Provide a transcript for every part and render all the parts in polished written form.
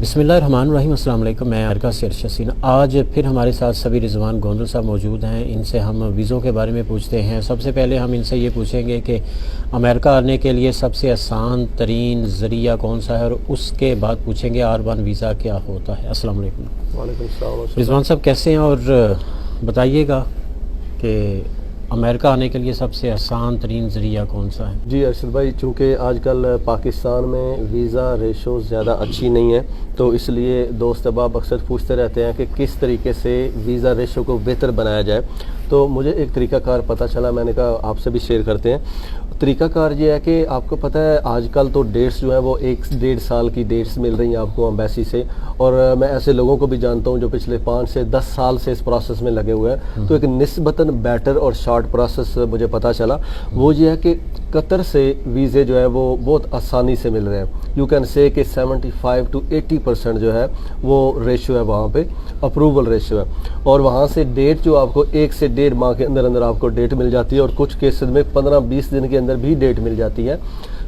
बिस्मिल्लाहिर्रहमानिर्रहीम। अस्सलाम वालेकुम। मैं अरका से अरशद सीना। आज फिर हमारे साथ सभी रिजवान गोंदल साहब मौजूद हैं। इनसे हम वीज़ों के बारे में पूछते हैं। सबसे पहले हम इनसे ये पूछेंगे कि अमेरिका आने के लिए सबसे आसान तरीन ज़रिया कौन सा है, और उसके बाद पूछेंगे R1 वीज़ा क्या होता है। अस्सलाम वालेकुम। वालेकुम सलाम। रिजवान साहब कैसे हैं, और बताइएगा कि अमेरिका आने के लिए सबसे आसान तरीन ज़रिया कौन सा है। जी अरशद भाई, चूँकि आजकल पाकिस्तान में वीज़ा रेशो ज़्यादा अच्छी नहीं है, तो इसलिए दोस्त अहबाब अक्सर पूछते रहते हैं कि किस तरीके से वीज़ा रेशो को बेहतर बनाया जाए। तो मुझे एक तरीक़ाकार पता चला, मैंने कहा आपसे भी शेयर करते हैं। तरीक़ाकार ये है कि आपको पता है आजकल तो डेट्स जो है वो 1-1.5 साल की डेट्स मिल रही हैं आपको एम्बेसी से, और मैं ऐसे लोगों को भी जानता हूँ जो पिछले 5 से 10 साल से इस प्रोसेस में लगे हुए हैं। तो एक निस्बतन बेटर और शॉर्ट प्रोसेस मुझे पता चला, वो ये है कि कतर से वीज़े जो है वो बहुत आसानी से मिल रहे हैं। यू कैन से कि 75 to 80% जो है वो रेशो है वहाँ पे, अप्रूवल रेशो है। और वहाँ से डेट जो आपको 1 से 1.5 माह के अंदर अंदर आपको डेट मिल जाती है, और कुछ केसेस में 15-20 दिन के अंदर भी डेट मिल जाती है।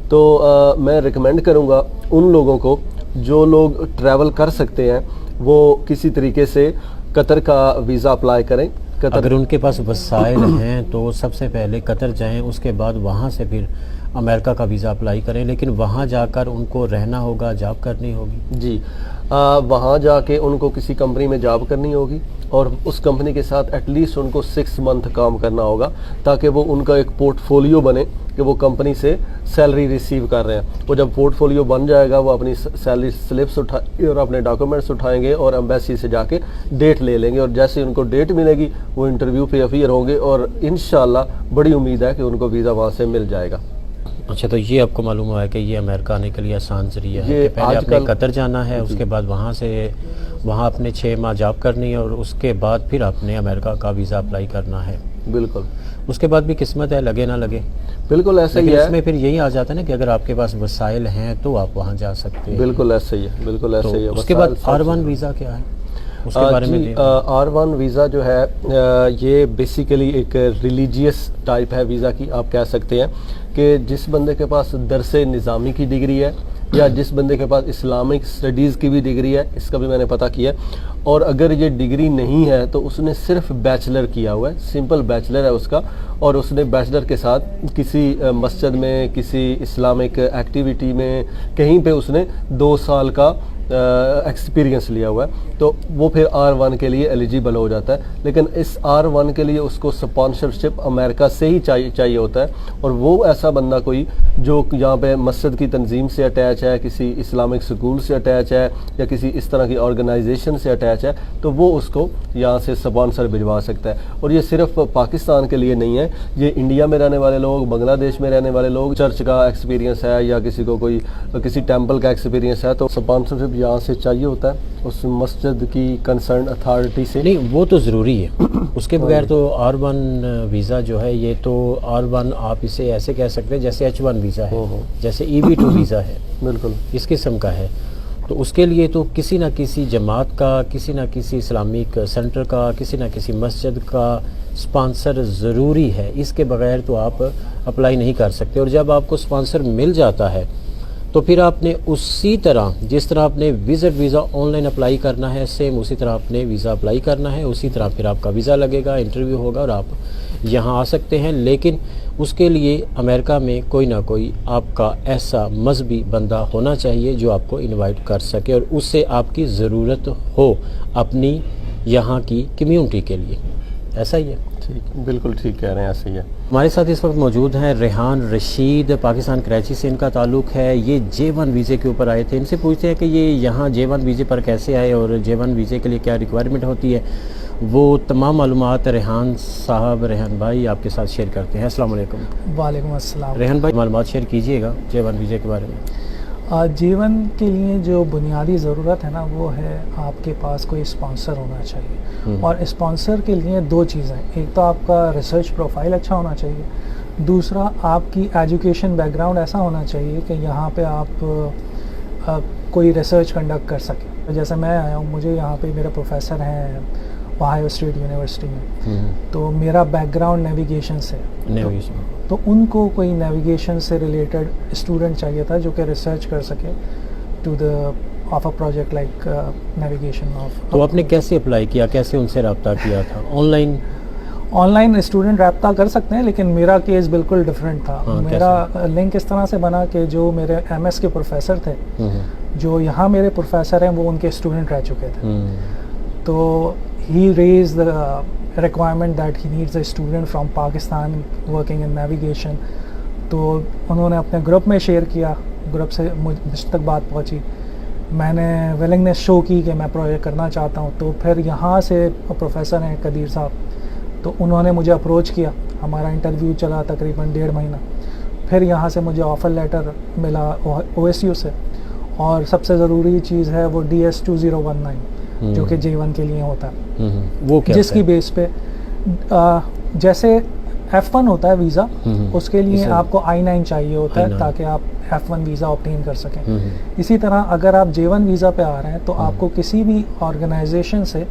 तो मैं रिकमेंड करूँगा उन लोगों को जो लोग ट्रैवल कर सकते हैं वो किसी तरीके से कतर का वीज़ा अप्लाई करें। अगर उनके पास वसाइल हैं तो सबसे पहले कतर जाएं, उसके बाद वहाँ से फिर अमेरिका का वीज़ा अप्लाई करें, लेकिन वहाँ जाकर उनको रहना होगा, जॉब करनी होगी। जी, वहाँ जाके उनको किसी कंपनी में जॉब करनी होगी, और उस कंपनी के साथ एटलीस्ट उनको 6 मंथ काम करना होगा, ताकि वो उनका एक पोर्टफोलियो बने कि वो कंपनी से सैलरी रिसीव कर रहे हैं। वो जब पोर्टफोलियो बन जाएगा, वो अपनी सैलरी स्लिप्स उठाएंगे और अपने डॉक्यूमेंट्स उठाएंगे और एम्बेसी से जाके डेट ले लेंगे, और जैसे उनको डेट मिलेगी वो इंटरव्यू पे अपीयर होंगे, और इंशाल्लाह बड़ी उम्मीद है कि उनको वीज़ा वहाँ से मिल जाएगा। अच्छा, तो ये आपको मालूम हुआ है कि ये अमेरिका आने के लिए आसान ज़रिया है कि पहले आपने कतर जाना है, उसके बाद वहाँ अपने 6 माह जॉब करनी है, और उसके बाद फिर आपने अमेरिका का वीज़ा अप्लाई करना है। बिल्कुल, उसके बाद भी किस्मत है, लगे ना लगे। बिल्कुल ऐसा ही है। इसमें फिर यही आ जाता है ना कि अगर आपके पास वसाइल हैं तो आप वहाँ जा सकते हैं। बिल्कुल ऐसा ही है, बिल्कुल ऐसा ही है। उसके बाद R1 वीज़ा क्या है, उसके बारे में? R1 वीज़ा जो है ये बेसिकली एक रिलीजियस टाइप है वीज़ा की, आप कह सकते हैं कि जिस बंदे के पास दरसे निज़ामी की डिग्री है, या जिस बंदे के पास इस्लामिक स्टडीज़ की भी डिग्री है, इसका भी मैंने पता किया, और अगर ये डिग्री नहीं है तो उसने सिर्फ बैचलर किया हुआ है, सिंपल बैचलर है उसका, और उसने बैचलर के साथ किसी मस्जिद में, किसी इस्लामिक एक्टिविटी में, कहीं पे उसने 2 साल का एक्सपीरियंस लिया हुआ है, तो वो फिर R1 के लिए एलिजिबल हो जाता है। लेकिन इस R1 के लिए उसको स्पॉन्सरशिप अमेरिका से ही चाहिए होता है, और वो ऐसा बंदा कोई जो यहाँ पे मस्जिद की तंजीम से अटैच है, किसी इस्लामिक स्कूल से अटैच है, या किसी इस तरह की ऑर्गेनाइजेशन से अटैच है, तो वो उसको यहाँ से स्पॉन्सर भिजवा सकता है। और ये सिर्फ पाकिस्तान के लिए नहीं है, ये इंडिया में रहने वाले लोग, बांग्लादेश में रहने वाले लोग, चर्च का एक्सपीरियंस है या किसी को कोई किसी टेम्पल का एक्सपीरियंस है, तो स्पॉन्सरशिप यहाँ से चाहिए होता है उस मस्जिद की कंसर्न अथॉरिटी से। नहीं, वो तो ज़रूरी है। उसके बगैर तो R1 वीज़ा जो है, ये तो R1 आप इसे ऐसे कह सकते हैं जैसे H1 वीज़ा है, जैसे EB2 वीज़ा है, बिल्कुल इस किस्म का है। तो उसके लिए तो किसी न किसी जमात का, किसी न किसी इस्लामिक सेंटर का, किसी न किसी मस्जिद का स्पॉन्सर ज़रूरी है। इसके बगैर तो आप अप्लाई नहीं कर सकते। और जब आपको स्पॉन्सर मिल जाता है तो फिर आपने उसी तरह, जिस तरह आपने विज़िट वीज़ा ऑनलाइन अप्लाई करना है, सेम उसी तरह आपने वीज़ा अप्लाई करना है, उसी तरह फिर आपका वीज़ा लगेगा, इंटरव्यू होगा और आप यहाँ आ सकते हैं। लेकिन उसके लिए अमेरिका में कोई ना कोई आपका ऐसा मजहबी बंदा होना चाहिए जो आपको इनवाइट कर सके, और उससे आपकी ज़रूरत हो अपनी यहाँ की कम्यूनिटी के लिए। ऐसा ही है? ठीक, बिल्कुल ठीक कह रहे हैं, ऐसे ही है। हमारे साथ इस वक्त मौजूद हैं रेहान रशीद, पाकिस्तान कराची से इनका ताल्लुक़ है। ये J1 वीज़े के ऊपर आए थे। इनसे पूछते हैं कि ये यहाँ J1 वीज़े पर कैसे आए, और J1 वीज़े के लिए क्या रिक्वायरमेंट होती है। वो तमाम मालूमात रेहान साहब, रेहान भाई आपके साथ शेयर करते हैं। अस्सलाम वालेकुम। वालेकुम अस्सलाम। रेहान भाई, मालूमात शेयर कीजिएगा J1 वीज़े के बारे में। J1 के लिए जो बुनियादी ज़रूरत है ना, वो है आपके पास कोई स्पॉन्सर होना चाहिए। और स्पॉन्सर के लिए 2 चीज़ें, एक तो आपका रिसर्च प्रोफाइल अच्छा होना चाहिए, दूसरा आपकी एजुकेशन बैकग्राउंड ऐसा होना चाहिए कि यहाँ पे आप कोई रिसर्च कंडक्ट कर सकें। जैसे मैं आया हूँ, मुझे यहाँ पे मेरे प्रोफेसर हैं ओहायो स्टेट यूनिवर्सिटी में, तो मेरा बैकग्राउंड नेविगेशन से, तो उनको कोई नेविगेशन से रिलेटेड स्टूडेंट चाहिए था जो कि रिसर्च कर सके to the of a project like navigation of. तो आपने कैसे अप्लाई किया, कैसे उनसे रब्ता किया था? ऑनलाइन स्टूडेंट रब्ता कर सकते हैं, लेकिन मेरा केस बिल्कुल डिफरेंट था। हाँ, मेरा लिंक इस तरह से बना कि जो मेरे एमएस के प्रोफेसर थे, जो यहाँ मेरे प्रोफेसर हैं, वो उनके स्टूडेंट रह चुके थे। तो he raise the requirement that he needs a student from Pakistan working in navigation. तो उन्होंने अपने ग्रुप में शेयर किया, ग्रुप से मुझ तक बात पहुँची, मैंने विलिंगनेस शो की कि मैं प्रोजेक्ट करना चाहता हूँ। तो फिर यहाँ से प्रोफेसर हैं कदीर साहब, तो उन्होंने मुझे अप्रोच किया, हमारा इंटरव्यू चला तकरीबन 1.5 महीना। फिर यहाँ से मुझे ऑफ़र लेटर मिला OSU से, और सबसे ज़रूरी चीज़ है वो DS 2019 जो कि J1 के लिए होता है। वो क्या जिसकी होता है? बेस पे जैसे F1 होता है वीज़ा, उसके लिए आपको I9 चाहिए होता है ताकि आप F1 वीज़ा ऑब्टेन कर सकें। इसी तरह अगर आप J1 वीज़ा पे आ रहे हैं तो आपको किसी भी ऑर्गेनाइजेशन से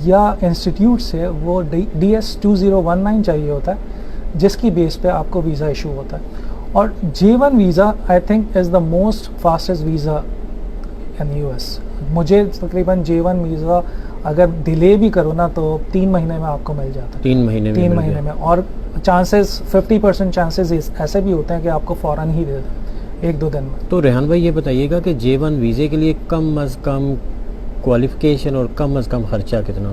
या इंस्टीट्यूट से वो DS 2019 चाहिए होता है, जिसकी बेस पे आपको वीज़ा इशू होता है। और J1 visa I think is the most fastest visa in US। मुझे तकरीबन J1 वीज़ा अगर डिले भी करो ना तो 3 महीने में आपको मिल जाता है। 3 महीने में 3 मिल महीने गया। में, और चांसेस 50% चांसेस ऐसे भी होते हैं कि आपको फ़ौरन ही दे दें 1-2 दिन में। तो रेहान भाई ये बताइएगा कि J1 वीज़े के लिए कम अज़ कम क्वालिफ़िकेशन और कम अज़ कम ख़र्चा कितना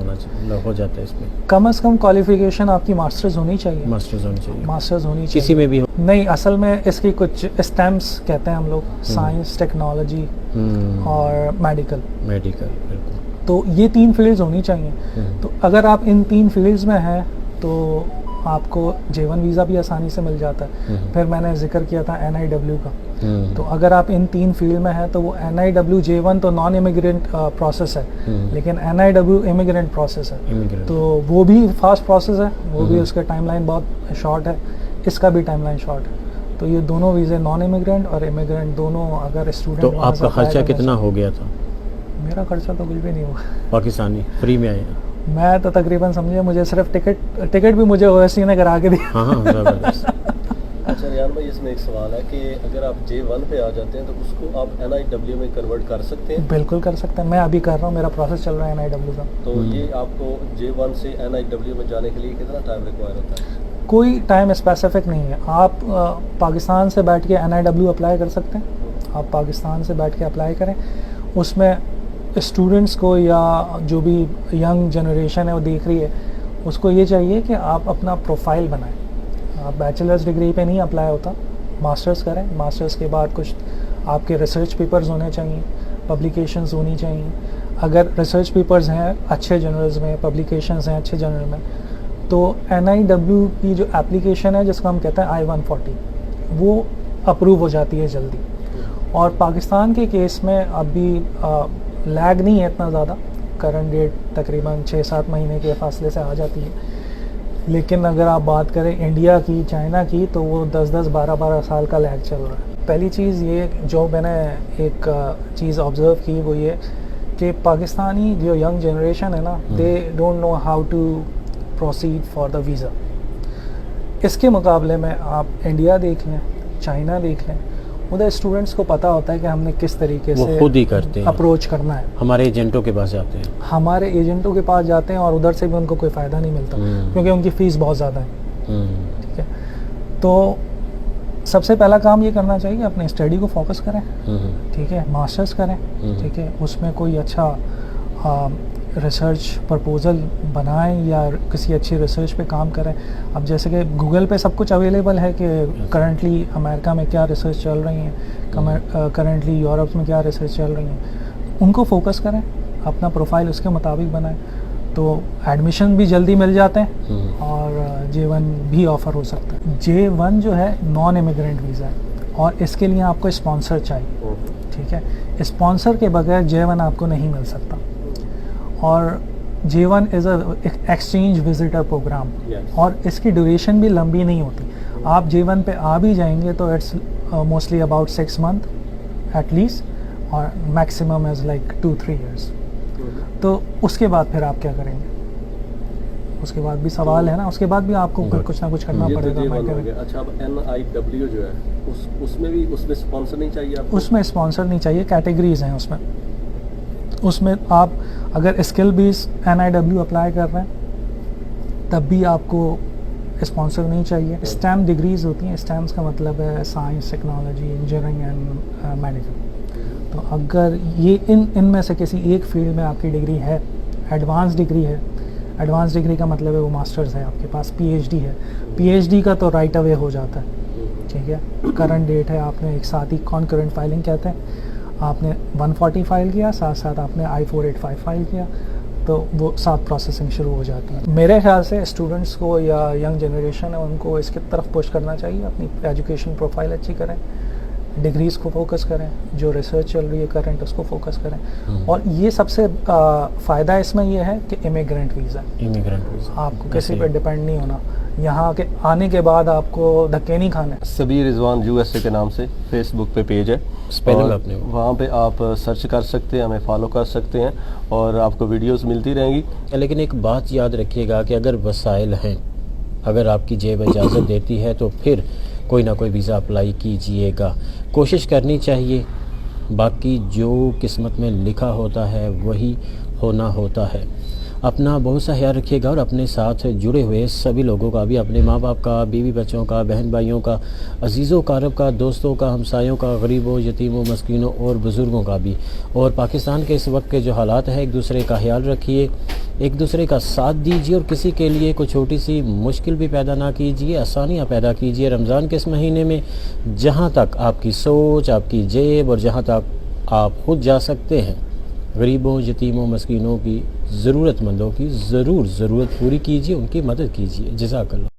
हो जाता है इसमें? कम से कम क्वालिफिकेशन आपकी मास्टर्स होनी चाहिए। मास्टर्स होनी चाहिए, मास्टर्स होनी चाहिए। किसी में भी हो? नहीं, असल में इसकी कुछ स्टेम्स कहते हैं हम लोग, साइंस, टेक्नोलॉजी और मेडिकल। बिल्कुल। तो ये 3 फील्ड्स होनी चाहिए। तो अगर आप इन 3 फील्ड्स में हैं तो आपको J1 वीज़ा भी आसानी से मिल जाता है। फिर मैंने जिक्र किया था NIW का, तो अगर आप इन 3 फील्ड में हैं तो वो NIW J1 तो नॉन इमिग्रेंट प्रोसेस है, लेकिन NIW इमिग्रेंट प्रोसेस है। तो वो भी फास्ट प्रोसेस है, वो भी उसका टाइमलाइन बहुत शॉर्ट है, इसका भी टाइमलाइन शॉर्ट है। तो ये दोनों वीज़े नॉन इमिग्रेंट और इमिग्रेंट दोनों अगर स्टूडेंट। तो आपका खर्चा कितना हो गया था? मेरा खर्चा तो कुछ भी नहीं हुआ। पाकिस्तानी फ्री में आया? मैं तो तकरीबन समझे, मुझे सिर्फ टिकट भी मुझे OSU ने करा के दिया। हाँ ज़बरदस्त। अच्छा रियान भाई, इसमें एक सवाल है कि अगर आप J1 पे आ जाते हैं तो उसको आप NIW में कन्वर्ट कर सकते हैं? बिल्कुल कर सकते हैं, मैं अभी कर रहा हूँ, मेरा प्रोसेस चल रहा है NIW का। तो ये आपको J1 से NIW में जाने के लिए कितना टाइम रिक्वायर होता है? कोई टाइम स्पेसिफिक नहीं है। आप पाकिस्तान से बैठ के NIW अप्लाई कर सकते हैं। आप पाकिस्तान से बैठ के अप्लाई करें, उसमें स्टूडेंट्स को या जो भी यंग जनरेशन है वो देख रही है, उसको ये चाहिए कि आप अपना प्रोफाइल बनाएं। आप बैचलर्स डिग्री पे नहीं अप्लाई होता, मास्टर्स करें। मास्टर्स के बाद कुछ आपके रिसर्च पेपर्स होने चाहिए, पब्लिकेशंस होनी चाहिए। अगर रिसर्च पेपर्स हैं अच्छे जर्नल्स में, पब्लिकेशंस हैं अच्छे जर्नल में, तो NIW की जो एप्लीकेशन है जिसको हम कहते हैं I-140, वो अप्रूव हो जाती है जल्दी। और पाकिस्तान के केस में अभी लैग नहीं है इतना ज़्यादा, करंट डेट तकरीबन 6-7 महीने के फासले से आ जाती है। लेकिन अगर आप बात करें इंडिया की, चाइना की, तो वो 10-10, 12-12 साल का लैग चल रहा है। पहली चीज़ ये जो मैंने एक चीज़ ऑब्ज़र्व की वो ये कि पाकिस्तानी जो यंग जनरेशन है ना, they don't know how to proceed for the visa. इसके मुकाबले में आप इंडिया देख लें, चाइना देख लें, उधर स्टूडेंट्स को पता होता है कि हमने किस तरीके से खुद ही करते हैं, अप्रोच करना है। हमारे एजेंटों के पास जाते हैं, हमारे एजेंटों के पास जाते हैं और उधर से भी उनको कोई फ़ायदा नहीं मिलता क्योंकि उनकी फ़ीस बहुत ज़्यादा है। ठीक है, तो सबसे पहला काम ये करना चाहिए, अपने स्टडी को फोकस करें। ठीक है, मास्टर्स करें। ठीक है, उसमें कोई अच्छा रिसर्च प्रपोज़ल बनाएं या किसी अच्छी रिसर्च पे काम करें। अब जैसे कि गूगल पे सब कुछ अवेलेबल है कि करंटली अमेरिका में क्या रिसर्च चल रही हैं, करंटली यूरोप में क्या रिसर्च चल रही हैं, उनको फोकस करें, अपना प्रोफाइल उसके मुताबिक बनाएं, तो एडमिशन भी जल्दी मिल जाते हैं और J1 भी ऑफ़र हो सकता है। J1 जो है नॉन इमिग्रेंट वीज़ा है और इसके लिए आपको स्पॉन्सर चाहिए। ठीक है, स्पॉन्सर के बगैर J1 आपको नहीं मिल सकता। और J1 is a exchange visitor program और इसकी ड्यूरेशन भी लंबी नहीं होती। आप J1 पे आ भी जाएंगे तो it's mostly about 6 month at least, और मैक्सिमम इज़ लाइक 2-3 years। तो उसके बाद फिर आप क्या करेंगे? उसके बाद भी सवाल है ना, उसके बाद भी आपको कुछ ना कुछ करना पड़ेगा। अच्छा, अब NIW जो है उसमें भी उसमें स्पॉन्सर नहीं चाहिए आपको? उसमें स्पॉन्सर नहीं चाहिए, कैटेगरीज हैं उसमें। उसमें आप अगर स्किल बेस्ड NIW अप्लाई कर रहे हैं तब भी आपको स्पॉन्सर नहीं चाहिए। स्टेम डिग्रीज होती हैं, स्टेम्स का मतलब है science, technology, engineering and medical. तो अगर ये इनमें से किसी एक फील्ड में आपकी डिग्री है, एडवांस डिग्री है, एडवांस डिग्री का मतलब है वो मास्टर्स है आपके पास, PhD है, PhD का तो राइट अवे हो जाता है, ठीक है। करंट डेट है, आपने एक साथ ही कॉन्करेंट फाइलिंग कहते हैं, आपने 140 फाइल किया, साथ साथ आपने I-485 फाइल किया, तो वो साथ प्रोसेसिंग शुरू हो जाती है। मेरे ख्याल से स्टूडेंट्स को या यंग जनरेशन है उनको इसकी तरफ पुश करना चाहिए, अपनी एजुकेशन प्रोफाइल अच्छी करें, डिग्रीज़ को फोकस करें, जो रिसर्च चल रही है करंट उसको फोकस करें। और ये सबसे फ़ायदा इसमें ये है कि इमिग्रेंट वीज़ा, आपको किसी पे डिपेंड नहीं होना, यहाँ के आने के बाद आपको धक्के नहीं खाने। सबीर रिजवान USA के नाम से फेसबुक पे पेज है, स्पेलिंग अपने वहाँ पे आप सर्च कर सकते हैं, हमें फॉलो कर सकते हैं और आपको वीडियोस मिलती रहेंगी। लेकिन एक बात याद रखिएगा कि अगर वसाइल हैं, अगर आपकी जेब इजाज़त देती है तो फिर कोई ना कोई वीज़ा अप्लाई कीजिएगा, कोशिश करनी चाहिए। बाकी जो किस्मत में लिखा होता है वही होना होता है। अपना बहुत सा ख्याल रखिएगा और अपने साथ जुड़े हुए सभी लोगों का भी, अपने माँ बाप का, बीवी बच्चों का, बहन भाइयों का, अजीज़ों कारब का, दोस्तों का, हमसायों का, गरीबों, यतीमों, मस्कीनों और बुज़ुर्गों का भी। और पाकिस्तान के इस वक्त के जो हालात हैं, एक दूसरे का ख्याल रखिए, एक दूसरे का साथ दीजिए और किसी के लिए कोई छोटी सी मुश्किल भी पैदा ना कीजिए, आसानियाँ पैदा कीजिए। रमज़ान के इस महीने में जहाँ तक आपकी सोच, आपकी जेब और जहाँ तक आप खुद जा सकते हैं, गरीबों, यतीमों, मस्कीनों की, ज़रूरतमंदों की ज़रूरत पूरी कीजिए, उनकी मदद कीजिए। जज़ाकल्लाह।